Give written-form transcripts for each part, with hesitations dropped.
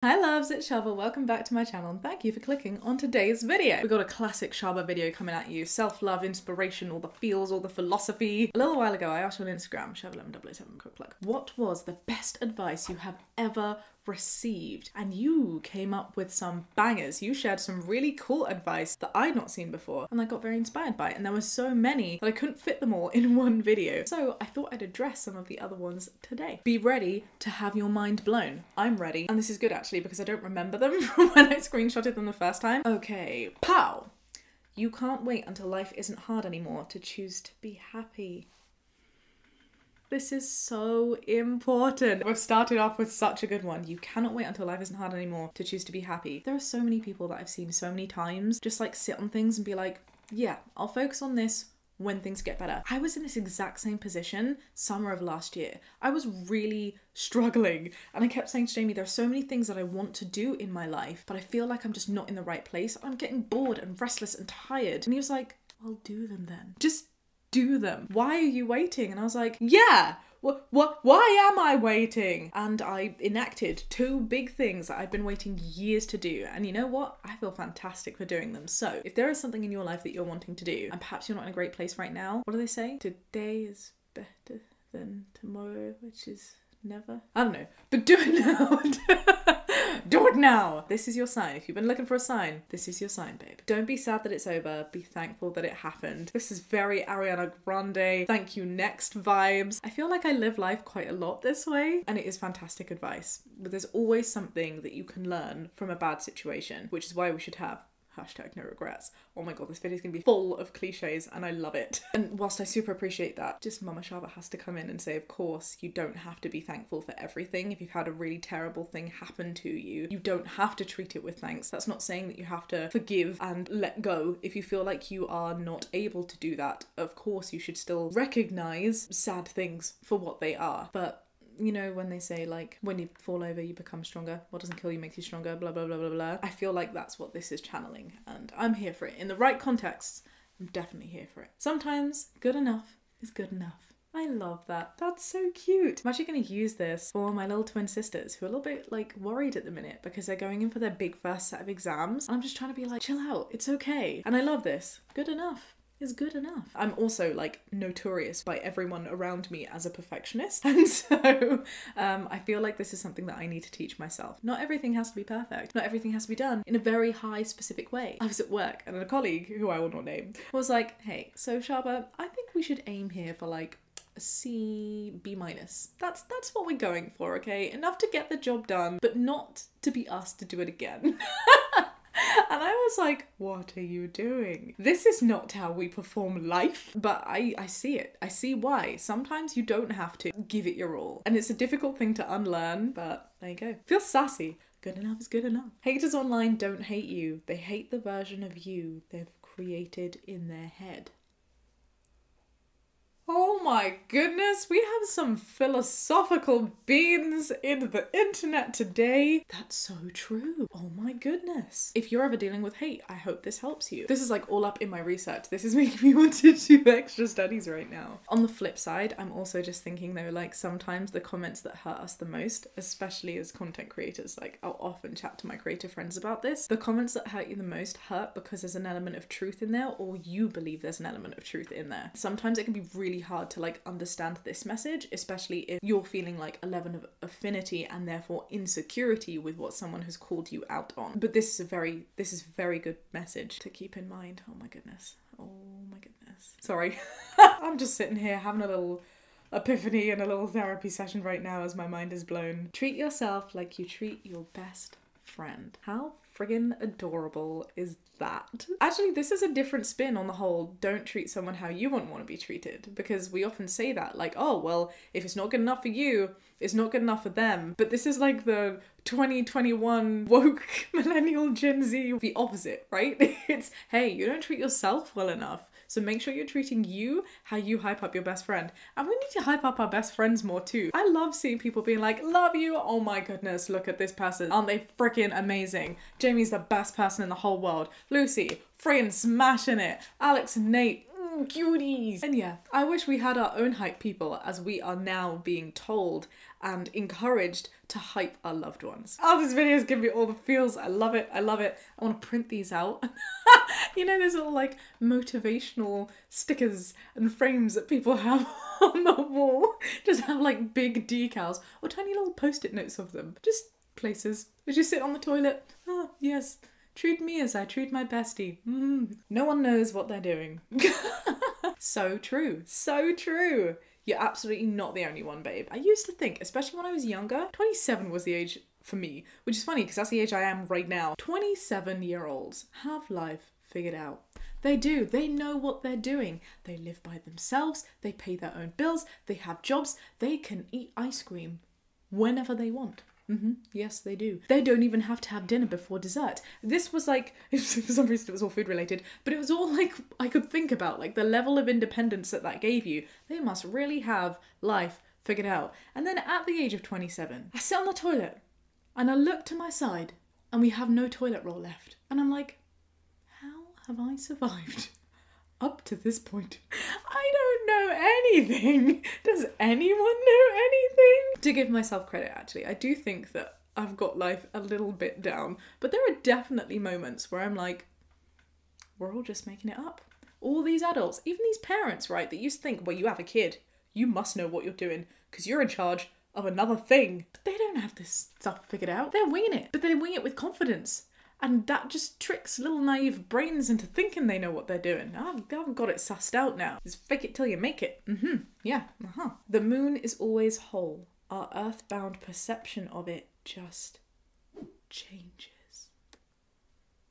Hi loves, it's Shaaba. Welcome back to my channel and thank you for clicking on today's video. We got a classic Shaaba video coming at you. Self-love, inspiration, all the feels, all the philosophy. A little while ago I asked you on Instagram, Shaaba11007, quick plug, what was the best advice you have ever received? And you came up with some bangers. You shared some really cool advice that I'd not seen before and I got very inspired by it, and there were so many that I couldn't fit them all in one video. So I thought I'd address some of the other ones today. Be ready to have your mind blown. I'm ready, and this is good actually because I don't remember them from when I screenshotted them the first time. Okay, pow! You can't wait until life isn't hard anymore to choose to be happy. This is so important. We've started off with such a good one. You cannot wait until life isn't hard anymore to choose to be happy. There are so many people that I've seen so many times just like sit on things and be like, yeah, I'll focus on this when things get better. I was in this exact same position summer of last year. I was really struggling and I kept saying to Jamie, there are so many things that I want to do in my life, but I feel like I'm just not in the right place. I'm getting bored and restless and tired. And he was like, well, do them then. Just do them. Why are you waiting? And I was like, yeah, why am I waiting? And I enacted two big things that I've been waiting years to do. And you know what? I feel fantastic for doing them. So if there is something in your life that you're wanting to do and perhaps you're not in a great place right now, what do they say? Today is better than tomorrow, which is never. I don't know, but do it now. Do it now. This is your sign. If you've been looking for a sign, this is your sign, babe. Don't be sad that it's over. Be thankful that it happened. This is very Ariana Grande, thank you next vibes. I feel like I live life quite a lot this way, and it is fantastic advice. But there's always something that you can learn from a bad situation, which is why we should have #no regrets. Oh my god, this video is gonna be full of cliches and I love it. And whilst I super appreciate that, just Mama Shaaba has to come in and say, of course, you don't have to be thankful for everything. If you've had a really terrible thing happen to you, you don't have to treat it with thanks. That's not saying that you have to forgive and let go. If you feel like you are not able to do that, of course you should still recognize sad things for what they are. But you know, when they say like, when you fall over, you become stronger. What doesn't kill you makes you stronger, blah, blah, blah, blah, blah. I feel like that's what this is channeling and I'm here for it. In the right context, I'm definitely here for it. Sometimes good enough is good enough. I love that. That's so cute. I'm actually going to use this for my little twin sisters who are a little bit like worried at the minute because they're going in for their big first set of exams. And I'm just trying to be like, chill out, it's okay. And I love this. Good enough is good enough. I'm also like notorious by everyone around me as a perfectionist, and so I feel like this is something that I need to teach myself. Not everything has to be perfect. Not everything has to be done in a very high specific way. I was at work and a colleague, who I will not name, was like, hey, so Shaaba, I think we should aim here for like a C, B-. That's what we're going for, okay? Enough to get the job done, but not to be asked to do it again. And I was like, what are you doing? This is not how we perform life. But I see it. I see why. Sometimes you don't have to give it your all. And it's a difficult thing to unlearn, but there you go. Feel sassy. Good enough is good enough. Haters online don't hate you. They hate the version of you they've created in their head. Oh my goodness, we have some philosophical beans in the internet today. That's so true. Oh my goodness. If you're ever dealing with hate, I hope this helps you. This is like all up in my research. This is making me want to do extra studies right now. On the flip side, I'm also just thinking though, like sometimes the comments that hurt us the most, especially as content creators, like I'll often chat to my creative friends about this, the comments that hurt you the most hurt because there's an element of truth in there, or you believe there's an element of truth in there. Sometimes it can be really hard to like understand this message, especially if you're feeling like a level of affinity and therefore insecurity with what someone has called you out on. But this is a very good message to keep in mind. Oh my goodness. Oh my goodness. Sorry. I'm just sitting here having a little epiphany and a little therapy session right now as my mind is blown. Treat yourself like you treat your best friend. How friggin' adorable is that? Actually, this is a different spin on the whole don't treat someone how you wouldn't want to be treated, because we often say that like, oh well, if it's not good enough for you, it's not good enough for them. But this is like the 2021 woke millennial Gen Z, the opposite, right? It's, hey, you don't treat yourself well enough, so make sure you're treating you how you hype up your best friend. And we need to hype up our best friends more too. I love seeing people being like, love you, oh my goodness, look at this person, aren't they freaking amazing? Jamie's the best person in the whole world. Lucy, freaking smashing it. Alex and Nate, cuties. And yeah, I wish we had our own hype people as we are now being told and encouraged to hype our loved ones. Oh, this video is giving me all the feels. I love it. I love it. I want to print these out. You know, there's all like motivational stickers and frames that people have on the wall. Just have like big decals or tiny little post-it notes of them. Just places. As you sit on the toilet. Oh, yes. Treat me as I treat my bestie. No one knows what they're doing. So true. So true. You're absolutely not the only one, babe. I used to think, especially when I was younger, 27 was the age for me, which is funny because that's the age I am right now. 27-year-olds have life figured out. They do. They know what they're doing. They live by themselves. They pay their own bills. They have jobs. They can eat ice cream whenever they want. Yes, they do. They don't even have to have dinner before dessert. This was like, for some reason it was all food related, but it was all like, I could think about like the level of independence that gave you. They must really have life figured out. And then at the age of 27, I sit on the toilet and I look to my side and we have no toilet roll left. And I'm like, how have I survived up to this point? I don't know anything. Does anyone know anything? To give myself credit, actually, I do think that I've got life a little bit down, but there are definitely moments where I'm like, we're all just making it up. All these adults, even these parents, right, that used to think, well, you have a kid, you must know what you're doing because you're in charge of another thing. But they don't have this stuff figured out. They're winging it, but they wing it with confidence. And that just tricks little naive brains into thinking they know what they're doing. I've got it sussed out now. Just fake it till you make it. Yeah, The moon is always whole. Our earthbound perception of it just changes.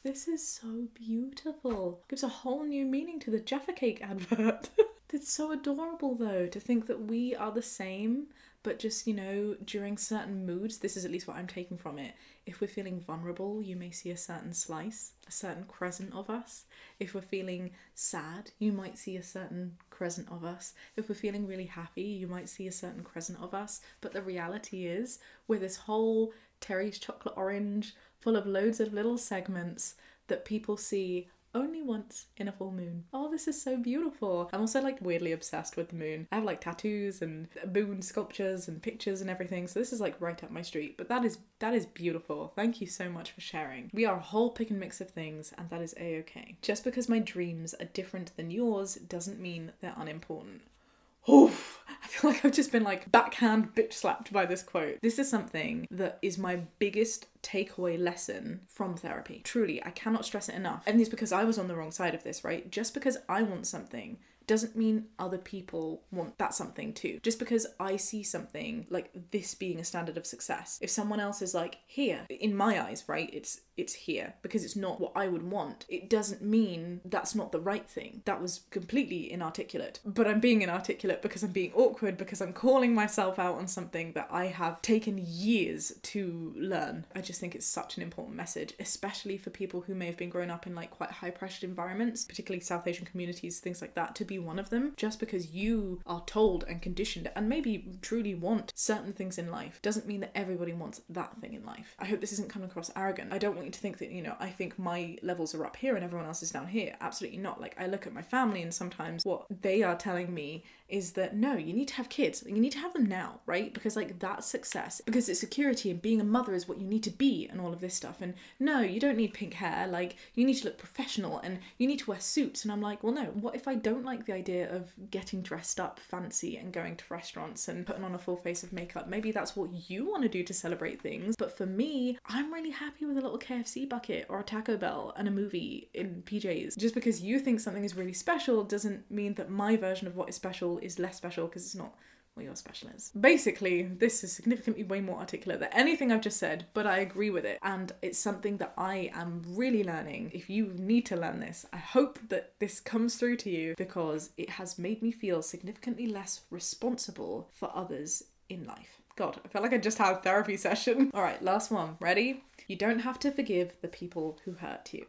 This is so beautiful. Gives a whole new meaning to the Jaffa Cake advert. It's so adorable though, to think that we are the same, but just, you know, during certain moods, this is at least what I'm taking from it. If we're feeling vulnerable, you may see a certain slice, a certain crescent of us. If we're feeling sad, you might see a certain crescent of us. If we're feeling really happy, you might see a certain crescent of us. But the reality is, we're this whole Terry's chocolate orange full of loads of little segments that people see only once in a full moon. Oh, this is so beautiful. I'm also like weirdly obsessed with the moon. I have like tattoos and moon sculptures and pictures and everything, so this is like right up my street. But that is beautiful. Thank you so much for sharing. We are a whole pick and mix of things, and that is a-okay. Just because my dreams are different than yours doesn't mean they're unimportant. Oof, I feel like I've just been like backhand bitch slapped by this quote. This is something that is my biggest takeaway lesson from therapy. Truly, I cannot stress it enough. And it's because I was on the wrong side of this, right? Just because I want something doesn't mean other people want that something too. Just because I see something like this being a standard of success, if someone else is like here, in my eyes, right, it's here because it's not what I would want, it doesn't mean that's not the right thing. That was completely inarticulate, but I'm being inarticulate because I'm being awkward, because I'm calling myself out on something that I have taken years to learn. I just think it's such an important message, especially for people who may have been growing up in like quite high pressured environments, particularly South Asian communities, things like that, to be one of them. Just because you are told and conditioned and maybe truly want certain things in life doesn't mean that everybody wants that thing in life. I hope this isn't coming across arrogant. I don't want you to think that, you know, I think my levels are up here and everyone else is down here. Absolutely not. Like, I look at my family and sometimes what they are telling me is that no, you need to have kids. You need to have them now, right? Because like that's success. Because it's security and being a mother is what you need to be and all of this stuff. And no, you don't need pink hair. Like, you need to look professional and you need to wear suits. And I'm like, well, no, what if I don't like the idea of getting dressed up fancy and going to restaurants and putting on a full face of makeup? Maybe that's what you want to do to celebrate things. But for me, I'm really happy with a little KFC bucket or a Taco Bell and a movie in PJs. Just because you think something is really special doesn't mean that my version of what is special is less special, because it's not what your special is. Basically, this is significantly way more articulate than anything I've just said, but I agree with it. And it's something that I am really learning. If you need to learn this, I hope that this comes through to you, because it has made me feel significantly less responsible for others in life. God, I felt like I just had a therapy session. All right, last one. Ready? You don't have to forgive the people who hurt you.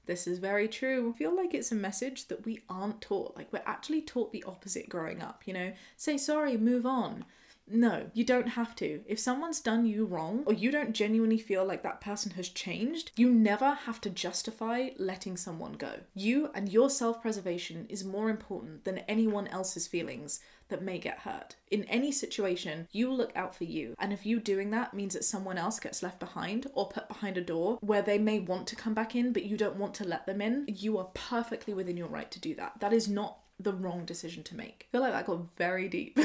This is very true. I feel like it's a message that we aren't taught. Like, we're actually taught the opposite growing up, you know? Say sorry, move on. No, you don't have to. If someone's done you wrong, or you don't genuinely feel like that person has changed, you never have to justify letting someone go. You and your self-preservation is more important than anyone else's feelings that may get hurt. In any situation, you look out for you. And if you doing that means that someone else gets left behind or put behind a door where they may want to come back in, but you don't want to let them in, you are perfectly within your right to do that. That is not the wrong decision to make. I feel like that got very deep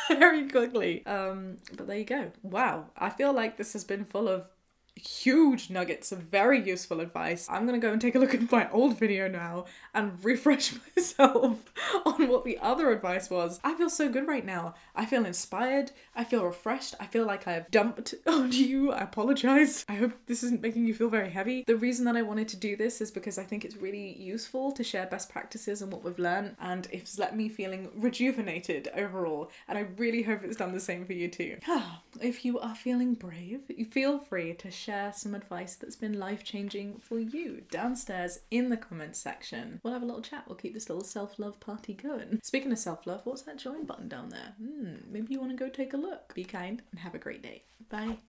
very quickly. But there you go. Wow. I feel like this has been full of huge nuggets of very useful advice. I'm gonna go and take a look at my old video now and refresh myself on what the other advice was. I feel so good right now. I feel inspired. I feel refreshed. I feel like I've dumped on you. I apologize. I hope this isn't making you feel very heavy. The reason that I wanted to do this is because I think it's really useful to share best practices and what we've learned, and it's let me feeling rejuvenated overall, and I really hope it's done the same for you too. If you are feeling brave, you feel free to share some advice that's been life-changing for you downstairs in the comments section. We'll have a little chat. We'll keep this little self-love party going. Speaking of self-love, what's that join button down there? Maybe you want to go take a look. Be kind and have a great day. Bye.